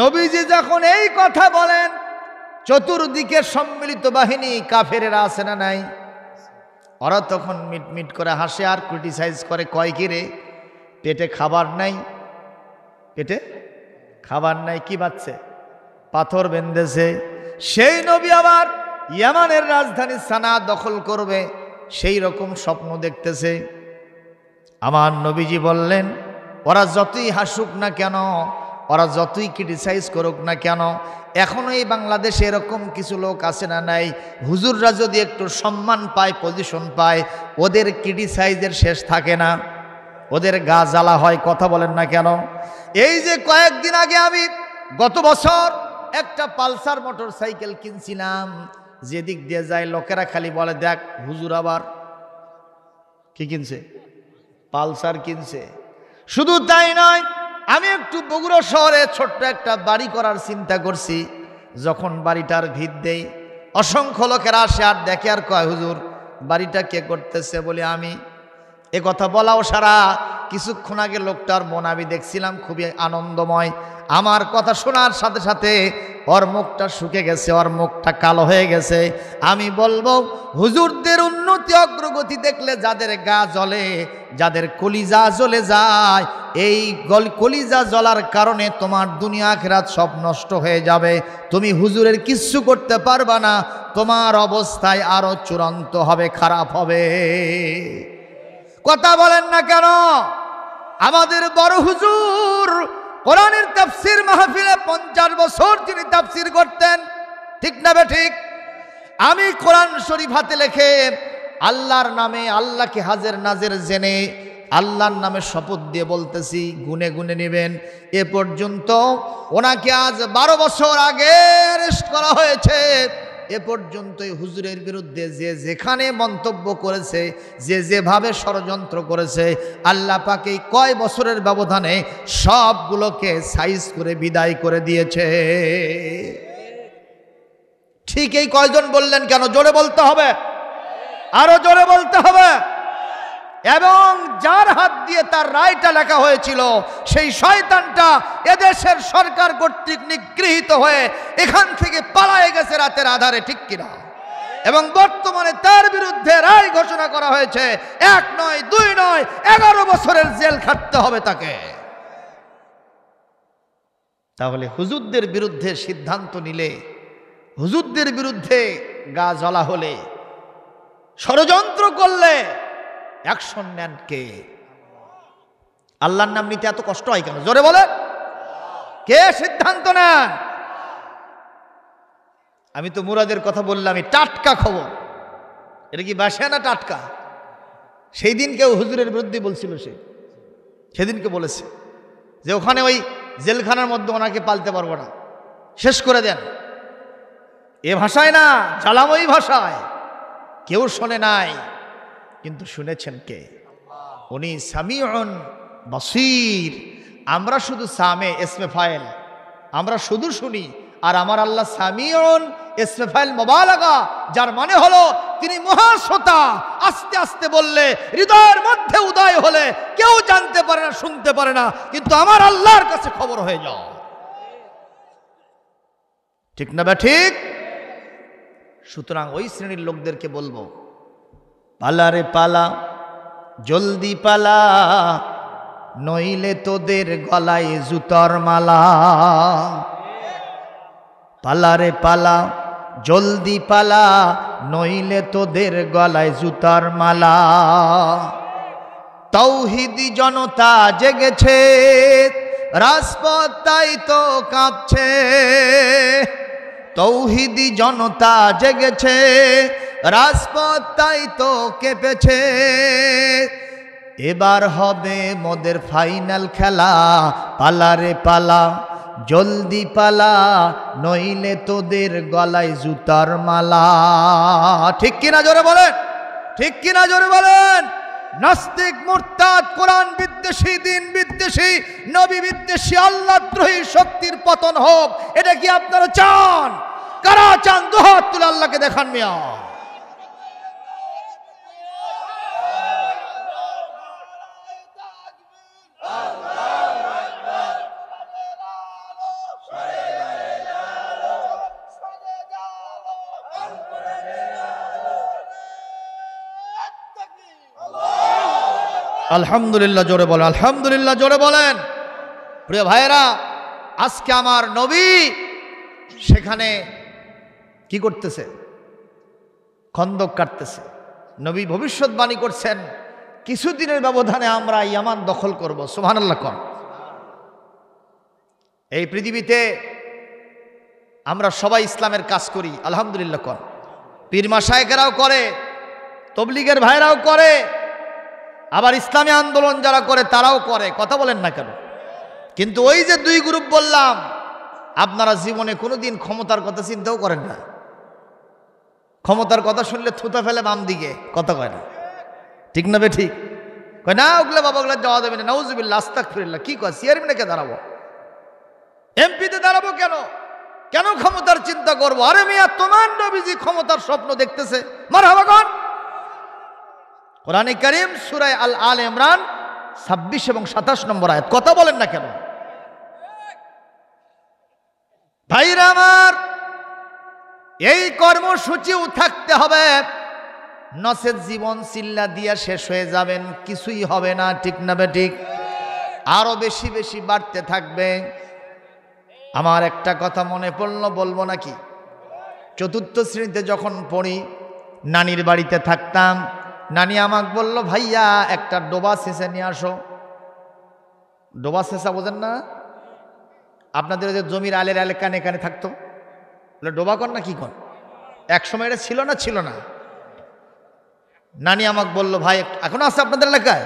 নবীজি যখন এই কথা বলেন, চতুর্দিকে সম্মিলিত বাহিনী কাফেরেরা আছে না নাই? ওরা তখন মিটমিট করে হাসে আর ক্রিটিসাইজ করে, কয় কি রে, পেটে খাবার নাই, পেটে খাবার নাই, কি বাচ্ছে? পাথর বেঁধেছে। সেই নবী আবার ইয়ামানের রাজধানী সানা দখল করবে, সেই রকম স্বপ্ন দেখতেছে। আমার নবীজি বললেন, ওরা যতই হাসুক না কেন, ওরা যতই ক্রিটিসাইজ করুক না কেন, এখনো এই বাংলাদেশে এরকম কিছু লোক আছে না নাই, হুজুররা যদি একটু সম্মান পায়, পজিশন পায়, ওদের ক্রিটিসাইজের শেষ থাকে না, ওদের গা জ্বালা হয়। কথা বলেন না কেন? এই যে কয়েকদিন আগে আমি গত বছর একটা পালসার মোটর সাইকেল কিনছিলাম, যেদিক দিয়ে যায় লোকেরা খালি বলে, দেখ হুজুর আবার কি কিনছে, পালসার কিনছে। শুধু তাই নয়, আমি একটু বগুড়া শহরে ছোট্ট একটা বাড়ি করার চিন্তা করছি। যখন বাড়িটার ভিত দেই, অসংখ্য লোকেরা আসে আর দেখে আর কয়, হুজুর বাড়িটা কে করতেছে? বলি আমি। এ কথা বলাও সারা। কিছুক্ষণ আগে লোকটার মন আমি দেখছিলাম খুবই আনন্দময়। আমার কথা শোনার সাথে সাথে ওর মুখটা শুকে গেছে, ওর মুখটা কালো হয়ে গেছে। আমি বলবো, হুজুরদের উন্নতি অগ্রগতি দেখলে যাদের গা জ্বলে, যাদের কলিজা জ্বলে যায়, এই কলিজা জ্বলার কারণে তোমার দুনিয়া আখিরাত সব নষ্ট হয়ে যাবে। তুমি হুজুরের কিচ্ছু করতে পারবা না, তোমার অবস্থায় আরো চূড়ান্ত হবে, খারাপ হবে। কথা বলেন না কেন? আমাদের বড় হুজুর কোরআনের তাফসীর মাহফিলে 50 বছর তিনি তাফসীর করতেন, ঠিক না বেঠিক? আমি কোরআন শরীফ হাতে লেখে আল্লাহর নামে, আল্লাহকে হাজের নাজের জেনে আল্লাহর নামে শপথ দিয়ে বলতেছি, গুনে গুনে নেবেন, এ পর্যন্ত ওনাকে আজ 12 বছর আগে অ্যারেস্ট করা হয়েছে। এ পর্যন্তই হুজুরের বিরুদ্ধে যে যেখানে মন্তব্য করেছে, যে যেভাবে ষড়যন্ত্র করেছে, আল্লাহ পাক এই কয় বছরের ব্যবধানে সবগুলোকে সাইজ করে বিদায় করে দিয়েছে। ঠিক এই কয়জন বললেন কেন? জোরে বলতে হবে, আরো জোরে বলতে হবে। এবং যার হাত দিয়ে তার রায়টা লেখা হয়েছিল, সেই শয়তানটা এদেশের সরকার কর্তৃক নিগৃহীত হয়ে এখান থেকে পালায়ে গেছে রাতের আধারে, ঠিক কিনা? এবং বর্তমানে তার বিরুদ্ধে রায় ঘোষণা করা হয়েছে, 1 নয় 2 নয় 11 বছরের জেল খাটতে হবে তাকে। তাহলে হুজুরদের বিরুদ্ধে সিদ্ধান্ত নিলে, হুজুরদের বিরুদ্ধে গা জ্বলা হলে, ষড়যন্ত্র করলে অ্যাকশন নেন কে? আল্লাহর নাম নিতে এত কষ্ট হয় কেন? জোরে বলে, কে সিদ্ধান্ত নেন? আমি তো মুরাদের কথা বললাম, টাটকা খবর। এটা কি বাসা না টাটকা? সেই দিন কেউ হুজুরের বিরুদ্ধে বলছিল, সেদিনকে বলেছে যে ওখানে ওই জেলখানার মধ্যে ওনাকে পালতে পারবো না, শেষ করে দেন। এ ভাষায় না, জ্বালাময়ী ভাষায়। কেউ শোনে নাই, কিন্তু শুনেছেন কে? উনি সামিউন বাসীর। আমরা শুধু সামে ইসমে ফাইল, আমরা শুধু শুনি, আর আমার আল্লাহ সামিউন ইসমে ফাইল মুবালাগা, যার মানে হলো তিনি মহাশ্রোতা। আস্তে আস্তে বললে, হৃদয়ের মধ্যে উদয় হলে কেউ জানতে পারে না, শুনতে পারে না, কিন্তু আমার আল্লাহর কাছে খবর হয়ে যাও। ঠিক না বা ঠিক? সুতরাং ওই শ্রেণীর লোকদেরকে বলবো, পালা রে পালা, জলদি পালা, নইলে তোদের গলায় জুতোর মালা। পালা রে পালা, জলদি পালা, নইলে তোদের গলায় জুতার মালা। তৌহিদি জনতা জেগেছে, রাজপথ তাই তো কাঁপছে। তৌহিদি জনতা জেগেছে, রাজপথ তাই তো কেঁপেছে। এবার হবে মোদের ফাইনাল খেলা, পালা রে পালা, জলদি পালা, নইলে তোদের গলায় জুতার মালা। ঠিক কিনা জোরে বলেন, ঠিক কিনা জোরে বলেন। নাস্তিক, মুরতাদ, কোরআন বিদ্বেষী, দিন বিদ্বেষী, নবী বিদ্বেষী, আল্লাহদ্রোহী শক্তির পতন হোক, এটা কি আপনারা চান? কারা চান? দুহাত তুলে আল্লাহকে দেখান মিয়া। আলহামদুলিল্লাহ জোরে বলেন, আলহামদুলিল্লাহ জোরে বলেন। প্রিয় ভাইয়েরা, আজকে আমার নবী সেখানে কি করতেছে? খন্দক কাটতেছে। নবী ভবিষ্যৎবাণী করছেন, কিছুদিনের ব্যবধানে আমরা ইয়ামান দখল করব। সুবহানাল্লাহ কোন। এই পৃথিবীতে আমরা সবাই ইসলামের কাজ করি, আলহামদুলিল্লাহ কোন। পীর মাশায়েখরাও করে, তবলিগের ভাইরাও করে, আবার ইসলামী আন্দোলন যারা করে তারাও করে, কথা বলেন না কেন? কিন্তু ওই যে দুই গ্রুপ বললাম, আপনারা জীবনে কোনোদিন ক্ষমতার কথা চিন্তাও করেন না। ক্ষমতার কথা শুনলে থুতা ফেলে বাম দিকে, কথা কয় না, ঠিক না বে ঠিক? কয় না ওগুলো বাবা, ওগুলো যাওয়া যাবে না, নাউজুবিল্লাহ, আস্তাগফিরুল্লাহ। কি কয়? চেয়ারম্যানে কে দাঁড়াবো? এমপিতে দাঁড়াবো কেন? কেন ক্ষমতার চিন্তা করবো? আরে মিয়া, তোমার নবীজি ক্ষমতার স্বপ্ন দেখতেছে। মারহাবা কোন। কোরআনে কারীম সূরা আল ইমরান 26 এবং 27 নম্বর আয়াত, কথা বলেন না কেন? ভাইরা আমার, এই কর্মসূচিও থাকতে হবে, নচেত জীবন চিল্লা দিয়া শেষ হয়ে যাবেন, কিছুই হবে না, ঠিক না বে ঠিক? আরো বেশি বেশি বাড়তে থাকবে। আমার একটা কথা মনে পড়ল, বলবো নাকি? চতুর্থ শ্রেণীতে যখন পড়ি, নানির বাড়িতে থাকতাম। নানি আমাকে বলল, ভাইয়া একটা ডোবা ছেঁচে নিয়ে আসো। ডোবা ছেঁচা বোঝেন না? আপনাদের যে জমির আলের আলে কানে কানে থাকতো, বলে ডোবা কর না কি কর? এক সময় এটা ছিল না, ছিল না। নানি আমাকে বলল, ভাই এখন আছে আপনাদের এলাকায়?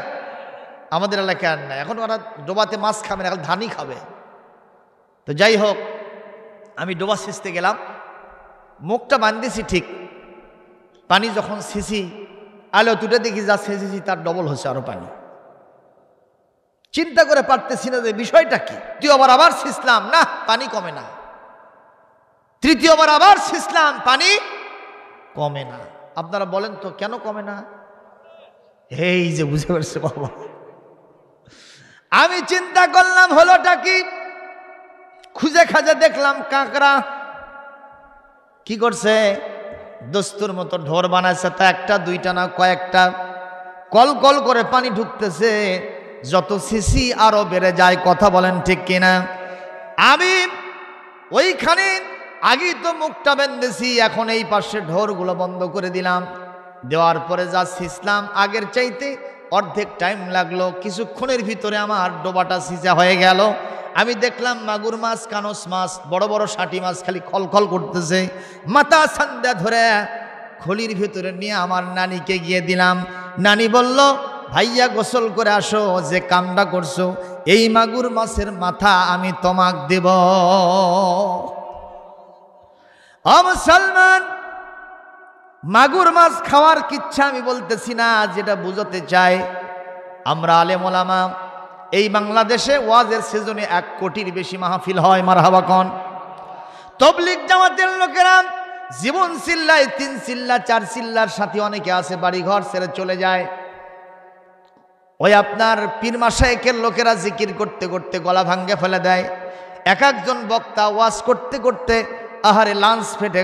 আমাদের এলাকায় আর না, এখন ওরা ডোবাতে মাছ খাবে না, এখন ধানই খাবে। তো যাই হোক, আমি ডোবা ছেঁচতে গেলাম, মুখটা বান্ধিছি ঠিক, পানি যখন ছেঁচি, আলো তুটে দেখি যা ছেঁচেছি তার ডবল হচ্ছে আরো পানি। চিন্তা করে পারতেছি না যে বিষয়টা কি। দ্বিতীয়বার আবার ছেঁচলাম, না পানি কমে না। তৃতীয়বার আবার ছেঁচলাম, পানি কমে না। আপনারা বলেন তো কেন কমে না? এই যে বুঝে পারছে বাবা। আমি চিন্তা করলাম হলোটা কি, খুঁজে খাজে দেখলাম কাঁকড়া কি করছে, দস্তুর মতো ঢোর বানাইছে, তা একটা দুইটা না কয়েকটা, কল কল করে পানি ঢুকতেছে। যত সিসি আরো বেড়ে যায়, কথা বলেন ঠিক কিনা? আমি ওইখানে আগেই তো মুখটা বেঁধেছি, এখন এই পাশে ঢোরগুলো বন্ধ করে দিলাম। দেওয়ার পরে যা ছিঁচলাম, আগের চাইতে অর্ধেক টাইম লাগলো। কিছুক্ষণের ভিতরে আমার ডোবাটা সিঁচা হয়ে গেল। আমি দেখলাম মাগুর মাছ, কানস মাছ, বড় বড় ষাটি মাছ খালি খলখল করতেছে। মাথা ছান্দা ধরে খলির ভিতরে নিয়ে আমার নানিকে গিয়ে দিলাম। নানি বলল, ভাইয়া গোসল করে আসো, যে কামটা করছো, এই মাগুর মাছের মাথা আমি তোমাক দেব। ও মুসলমান, মাগুর মাছ খাওয়ার কিচ্ছা আমি বলতেছি না, যেটা বুঝাতে চাই, আমরা আলেম ওলামা এই বাংলাদেশে ওয়াজের সিজনে 1 কোটির বেশি মাহফিল হয়, মারহাবা কোন। তবলিগ জামাতের লোকেরা জীবন চিল্লায়, 3 চিল্লা 4 চিল্লার সাথে অনেকে আছে বাড়িঘর ছেড়ে চলে যায়। ওই আপনার পীর মাশায়েখের লোকেরা জিকির করতে করতে গলা ভাঙ্গে ফেলে দেয়। এক একজন বক্তা ওয়াজ করতে করতে আহারে লাঞ্চ ফেটে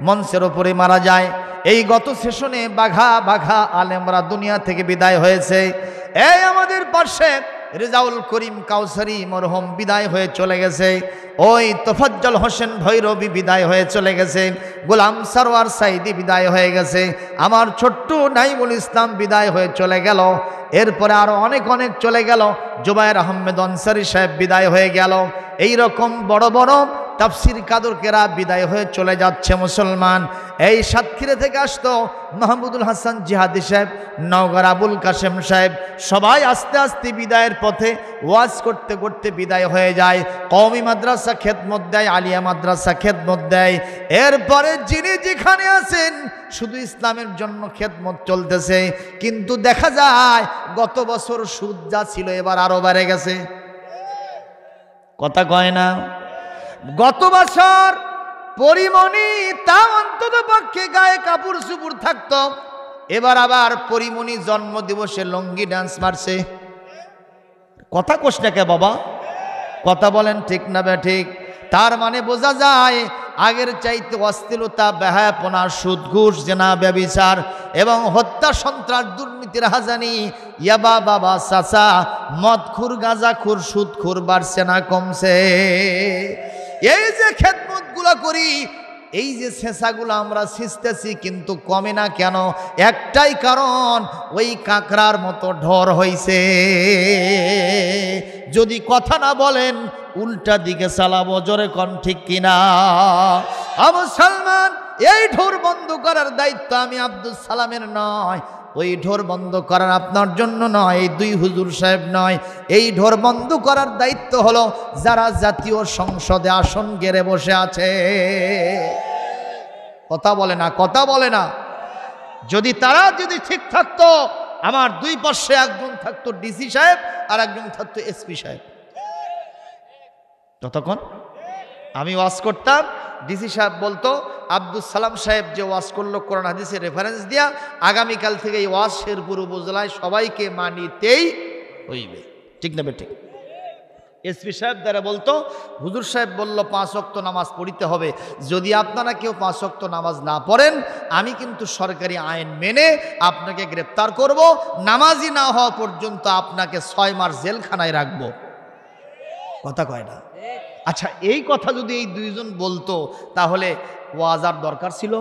মঞ্চের ওপরে মারা যায়। এই গত সেশনে বাঘা বাঘা আলেমরা দুনিয়া থেকে বিদায় হয়েছে। এই আমাদের পাশে রেজাউল করিম কাউসারি মরহুম বিদায় হয়ে চলে গেছে। ওই তোফাজ্জল হোসেন ভৈরবী বিদায় হয়ে চলে গেছে। গোলাম সারোয়ার সাইদি বিদায় হয়ে গেছে। আমার ছোট্ট নাইমুল ইসলাম বিদায় হয়ে চলে গেল। এরপরে আরো অনেক অনেক চলে গেল। জুবায়ের আহমেদ আনসারী সাহেব বিদায় হয়ে গেল। এই রকম বড় বড় তাফসির কাদরকেরা বিদায় হয়ে চলে যাচ্ছে মুসলমান। এই সাতক্ষীরা থেকে আসতো মাহমুদুল হাসান জিহাদি সাহেব, নওগাঁর আবুল কাশেম সাহেব, সবাই আস্তে আস্তে বিদায়ের পথে ওয়াজ করতে করতে বিদায় হয়ে যায়। কওমি মাদ্রাসা খেদমত দেয়, আলিয়া মাদ্রাসা খেদমত দেয়। এরপরে যিনি যেখানে আছেন শুধু ইসলামের জন্য খেদমত চলতেছে, কিন্তু দেখা যায় গত বছর সুদ যা ছিল এবার আরো বেড়ে গেছে। কথা কয় না? গত বছর পরিমণি তা অন্তত পক্ষে গায়ে কাপড় চুপুর থাকতো, এবার আবার পরিমণি জন্ম দিবসে লঙ্গি ডান্স মারছে। কথা কোষ না কে বাবা? কথা বলেন ঠিক না বে ঠিক? তার মানে বোঝা যায় আগের চাইতে অশ্লীলতা, বেহায়াপনা, সুদ, ঘুষ, জেনা, ব্যভিচার এবং হত্যা, সন্ত্রাস, দুর্নীতি, রাহাজানি, ইয়াবা, বাবা, চাচা, মদখুর, গাঁজাখুর, সুদখুর বাড়ছে না কমছে? এই যে খেদমতগুলো করি, এই যে ছেঁচাগুলো আমরা ছিঁচতেছি, কিন্তু কমে না কেন? একটাই কারণ, ওই কাকড়ার মতো ঢর হইছে। যদি কথা না বলেন উল্টা দিকে চালাবো, জোরে কন ঠিক কিনা? মুসলমান, এই ঢোর বন্ধ করার দায়িত্ব আমি আব্দুল সালামের নয়, ওই ঢোর বন্ধ করার আপনার জন্য নয়, এই দুই হুজুর সাহেব নয়। এই ঢোর বন্ধ করার দায়িত্ব হলো যারা জাতীয় সংসদে আসন গেড়ে বসে আছে। কথা বলে না? কথা বলে না? যদি তারা যদি ঠিক থাকতো, আমার দুই পাশে একজন থাকতো ডিসি সাহেব আর একজন থাকতো এসপি সাহেব। ততক্ষণ আমি ওয়াজ করতাম, ডিসি সাহেব বলতো আব্দুল সালাম সাহেব যে ওয়াজ করলো কোরআন হাদিসের রেফারেন্স দিয়া, আগামীকাল থেকে এই ওয়াজ শেরপুর উপজেলায় সবাইকে মানিতেই হইবে। ঠিক না বেঠিক? এসপি সাহেব দ্বারা বলতো হুজুর সাহেব বলল 5 ওয়াক্ত নামাজ পড়িতে হবে, যদি আপনারা কেউ 5 ওয়াক্ত নামাজ না পড়েন আমি কিন্তু সরকারি আইন মেনে আপনাকে গ্রেপ্তার করব, নামাজি না হওয়া পর্যন্ত আপনাকে 6 মাস জেলখানায় রাখবো। কথা কয় না? আচ্ছা, এই কথা যদি এই দুইজন বলতো তাহলে ওয়াজার দরকার ছিল?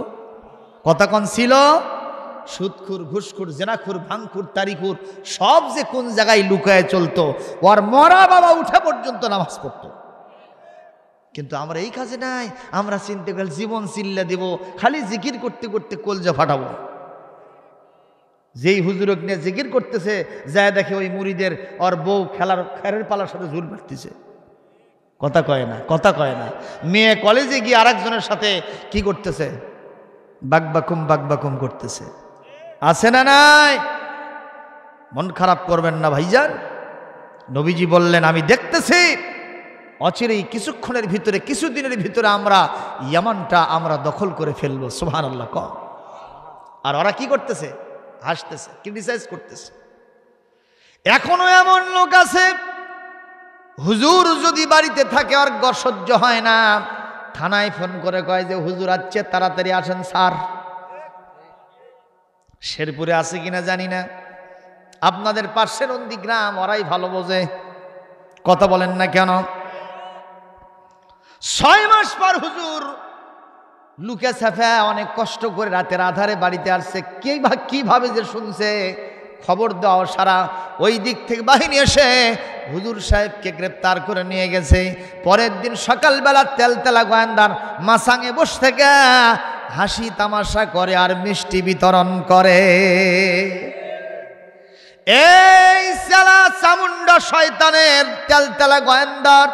কথা কোন ছিল? সুদখুর, ঘুষখুর, জেনাখুর, ভাঙখুর, তারিখুর সব যে কোন জায়গায় লুকায় চলতো, ওর মরা বাবা উঠা পর্যন্ত নামাজ পড়তো। কিন্তু আমরা এই কাজে নাই, আমরা চিনতে গেলে জীবন চিল্লা দেব, খালি জিকির করতে করতে কলজা ফাটাবো। যেই হুজুরক নিয়ে জিকির করতেছে যায় দেখে ওই মুড়িদের ওর বউ খেরের পালার সাথে ঝুল মারতেছে। কথা কয় না? কথা কয় না? মেয়ে কলেজে গিয়ে আরেকজনের সাথে কি করতেছে? বাকবাকুম করতেছে। আছে না নাই? মন খারাপ করবেন না ভাইজান। নবীজি বললেন আমি দেখতেছি অচিরেই কিছুক্ষণের ভিতরে, কিছুদিনের ভিতরে আমরা ইয়ামানটা আমরা দখল করে ফেলবো। সুবহানাল্লাহ কম। আর ওরা কি করতেছে? হাসতেছে, ক্রিটিসাইজ করতেছে। এখনো এমন লোক আছে, হুজুর যদি বাড়িতে থাকে আর সহ্য হয় না, থানায় ফোন করে কয় যে হুজুর আসছে, তাড়াতাড়ি আসেন স্যার। শেরপুরে আছে কিনা জানি না, আপনাদের পাশের অন্দি গ্রাম, ওরাই ভালো বোঝে। কথা বলেন না কেন? 6 মাস পর হুজুর লুকে ছাপা অনেক কষ্ট করে রাতের আধারে বাড়িতে আসছে। কিভাবে যে শুনছে, খবর দেওয়া সারা ওই দিক থেকে বাহিনী এসে হুজুর সাহেবকে গ্রেপ্তার করে নিয়ে গেছে। পরের দিন সকালবেলা তেলতেলা গোয়েন্দার মাসাঙে বসে থেকে হাসি তামাশা করে আর মিষ্টি বিতরণ করে। এই সালা চামুন্ডা শয়তানের তেলতেলা গোয়েন্দার,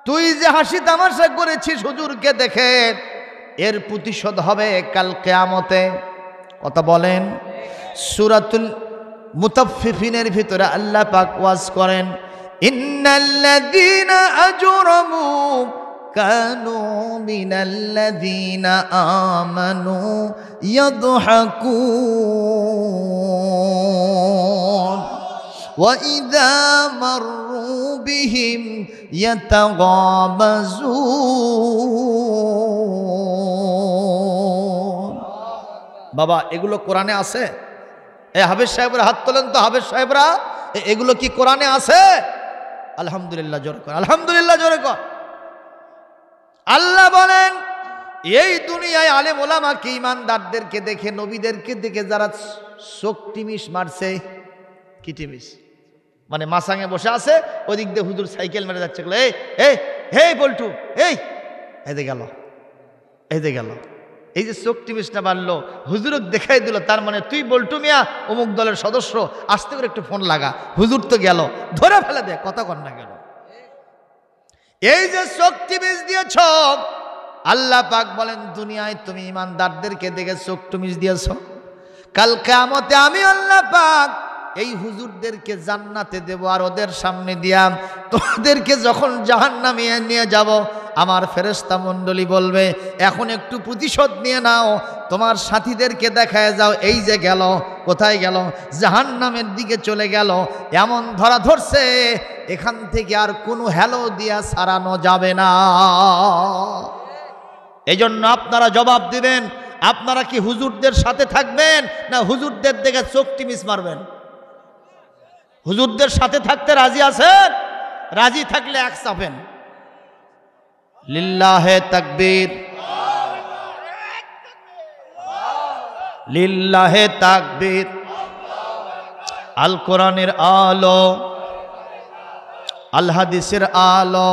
তুই যে হাসি তামাশা করেছিস হুজুরকে দেখে, এর প্রতিশোধ হবে কাল কিয়ামতে। কথা বলেন? সূরাতুল মুতাফফিফিনের ভিতরে আল্লাহ পাক ওয়াজ করেন, ইন্নাল্লাযীনা আজরামু কানু মিনাল্লাযীনা আমানু ইয়াদহাকুন ওয়া ইযা মাররু বিহিম ইয়াতাগাবাজুন বাবা এগুলো কোরআনে আছে? এ হাফেজ সাহেবরা হাত তোলেন তো, হাফেজ সাহেবরা এগুলো কি কোরআনে আছে? আলহামদুলিল্লাহ জোরে কর, আলহামদুলিল্লাহ জোরে কর। আল্লাহ বলেন এই দুনিয়ায় আলেম ওলামাকে ইমানদারদেরকে দেখে, নবীদেরকে দেখে যারা চোখ টিমিস মারছে, কি টিমিস মানে মাসাঙে বসে আছে, ওদিক দিয়ে হুজুর সাইকেল মেরে যাচ্ছে, এই এই এই বল্টু এই এতে গেল, এতে গেল, এই যে চোখ টিমিসটা মারলো হুজুরক দেখাই দিল, তার মানে তুই বল্টু মিয়া অমুক দলের সদস্য, আস্তে করে একটু ফোন লাগা, হুজুর তো গেল, ধরে ফেলে দে, কথা কর না কেন? এই যে চোখ টিমিস দিয়েছ, আল্লাহ পাক বলেন দুনিয়ায় তুমি ইমানদারদেরকে দেখে চোখ টিমিস দিয়েছ, কাল কিয়ামতে আমি আল্লাহ পাক এই হুজুরদেরকে জান্নাতে দেব, আর ওদের সামনে দিয়া তোমাদেরকে যখন জাহান্নামে নিয়ে যাব, আমার ফেরেশতা মণ্ডলী বলবে এখন একটু প্রতিশোধ নিয়ে নাও, তোমার সাথীদেরকে দেখায় যাও, এই যে গেল, কোথায় গেল? জাহান্নামের দিকে চলে গেল, এমন ধরা ধরছে এখান থেকে আর কোনো হ্যালো দিয়া ছাড়ানো যাবে না। এই জন্য আপনারা জবাব দিবেন, আপনারা কি হুজুরদের সাথে থাকবেন না হুজুরদের দেখে চোখ টিমিস মারবেন? হুজুরদের সাথে থাকতে রাজি আছেন? রাজি থাকলে এক চাপেন, লিল্লাহে তাকবীর, লিল্লাহে তাকবীর। আল কোরআনের আলো, আল হাদিসের আলো,